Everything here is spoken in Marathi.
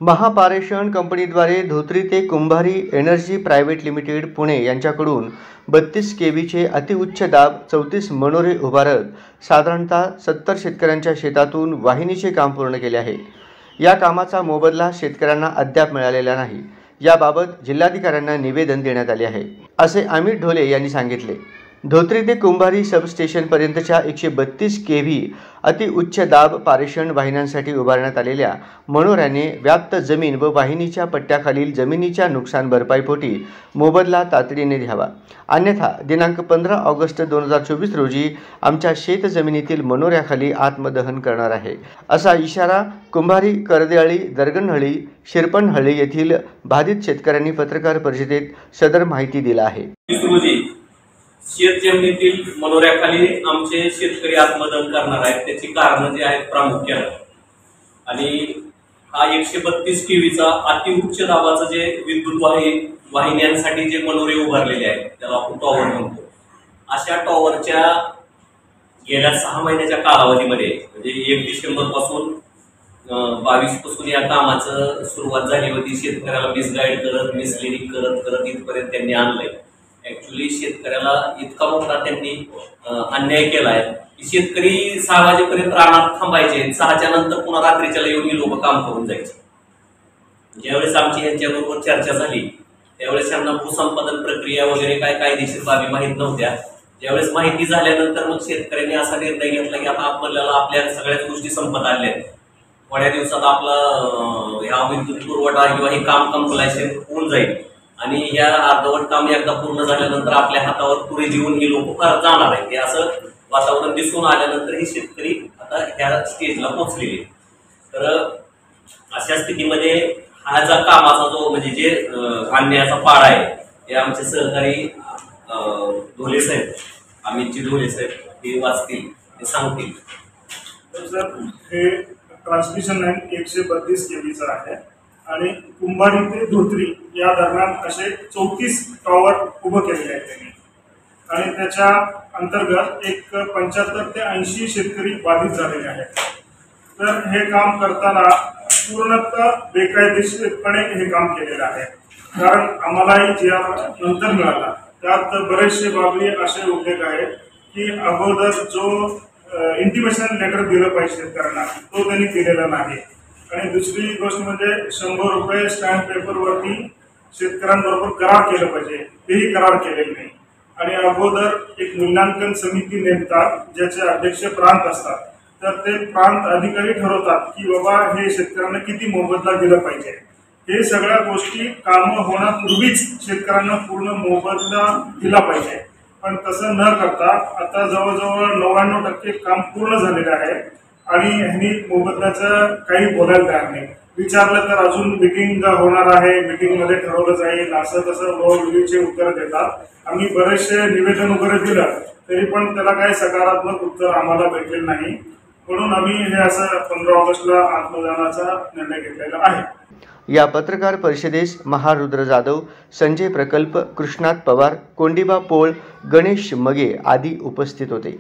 महापारेषण कंपनीद्वारे धोत्री ते कुंभारी एनर्जी प्रायव्हेट लिमिटेड पुणे यांच्याकडून 32 केव्हीचे अतिउच्च दाब 34 मनोरे उभारत साधारणतः 70 शेतकऱ्यांच्या शेतातून वाहिनीचे काम पूर्ण केले आहे। या कामाचा मोबदला शेतकऱ्यांना अद्याप मिळालेला नाही। याबाबत जिल्हाधिकाऱ्यांना निवेदन देण्यात आले आहे, असे अमित ढोले यांनी सांगितले। धोत्री ते कुंभारी सबस्टेशन पर्यंतच्या 132 केव्ही अतिउच्च दाब पारेषण वाहिन्यांसाठी उभारण्यात आलेल्या मनोऱ्याने व्याप्त जमीन व वाहिनीच्या पट्ट्याखालील जमिनीच्या नुकसान भरपाईपोटी मोबदला तातडीने द्यावा, अन्यथा दिनांक 15 ऑगस्ट 2024 रोजी आमच्या शेत जमिनीतील मनोऱ्याखाली आत्मदहन करणार आहे, असा इशारा कुंभारी, करदेहळ्ळी, दरगणहळ्ळी, शिरपणहळ्ळी येथील बाधित शेतकऱ्यांनी पत्रकार परिषदेत सदर माहिती दिला आहे। शेत जमिनीतील मनोऱ्याखाली आमचे शेतकरी आत्मदहन करणार आहेत। त्याची कारण जी आहेत प्रामुख्याने, आणि हा 132 केव्हीचा अतिउच्च दाबाचा जे विद्युत वाहिन्यांसाठी जे मनोरे उभारलेले आहेत, त्याला आपण टॉवर म्हणतो, अशा टॉवरच्या गेल्या 6 महिन्याच्या कालावधीमध्ये म्हणजे 1 डिसेंबर पासून 22 पासून या कामाचं सुरुवात झाली होती। शेतकऱ्याला मिसगाईड करत, मिसलिडिंग करत इथपर्यंत त्यांनी आणलंय। ऍक्च्युली शेतकऱ्याला इतका मोठा त्यांनी अन्याय केलाय की शेतकरी 6 वाजेपर्यंत रानात थांबायचे, 6च्या नंतर पुन्हा रात्रीच्याला येऊन ही लोक काम करून जायचे। ज्यावेळेस आमची यांच्याबरोबर चर्चा झाली त्यावेळेस त्यांना भूसंपादन प्रक्रिया वगैरे काय कायदेशीर बाबी माहीत नव्हत्या। ज्यावेळेस माहिती झाल्यानंतर मग शेतकऱ्यांनी असा निर्णय घेतला की आता आपल्याला आपल्या सगळ्याच गोष्टी संपत आल्या आहेत, थोड्या दिवसात आपला ह्या विद्युत पुरवठा किंवा हे काम कंप्लायन्स होऊन जाईल, आणि या अर्धवट काम एकदा पूर्ण झाल्यानंतर आपल्या हातावर पुढे जीवन ही लोक जाणार आहेत। हे असं वातावरण दिसून आल्यानंतर हे शेतकरी आता ह्या स्टेजला पोहोचलेले। तर अशा स्थितीमध्ये हा जो कामाचा जो म्हणजे जे आणण्याचा पाडा आहे, हे आमचे सहकारी ढोले साहेब, अमितजी ढोले साहेब हे वाचतील, ते सांगतील। तर सर, हे ट्रान्समिशन लाईन 132 केव्हीचा आहे आणि कुंभारी ते धोत्री या दरम्यान असे 34 टॉवर उभं केलेले आहेत त्यांनी, आणि त्याच्या अंतर्गत एक 75 ते 80 शेतकरी बाधित झालेले आहेत। तर हे काम करताना पूर्णतः बेकायदेशीरपणे हे काम केलेलं आहे, कारण आम्हालाही जी नंतर मिळाला त्यात बरेचसे बाबी असे उल्लेख आहेत की अगोदर जो इंटिमेशन लेटर दिलं पाहिजे शेतकऱ्यांना तो त्यांनी दिलेला नाही, आणि दुसरी गोष्ट म्हणजे 100 रुपये स्टॅम्प पेपरवरती शेतकऱ्यांबरोबर करार केलं पाहिजे, तेही करार केलेले नाही। आणि अगोदर एक मूल्यांकन समिती नेमतात ज्याचे अध्यक्ष प्रांत असतात, तर ते प्रांत अधिकारी ठरवतात की बाबा हे शेतकऱ्यांना किती मोबदला दिला पाहिजे। हे सगळ्या गोष्टी कामं होण्यापूर्वीच शेतकऱ्यांना पूर्ण मोबदला दिला पाहिजे, पण तसं न करता आता जवळजवळ 99% काम पूर्ण झालेलं आहे आणि ह्यांनी मोबदल्याचं काही बोलायला तयार नाही। विचारलं तर अजून मीटिंग होणार आहे, मीटिंगमध्ये ठरवलं जाईल, असं तसं वेळोवेळीचे उत्तर देतात। आम्ही बरेचसे निवेदन वगैरे दिलं तरी पण त्याला काही सकारात्मक उत्तर आम्हाला भेटलेलं नाही, म्हणून आम्ही हे असं 15 ऑगस्टला आत्मदहनाचा निर्णय घेतलेला आहे। या पत्रकार परिषदेस महारुद्र जाधव, संजय प्रकल्प, कृष्णात पवार, कोंडिबा पोळ, गणेश मगे आदी उपस्थित होते।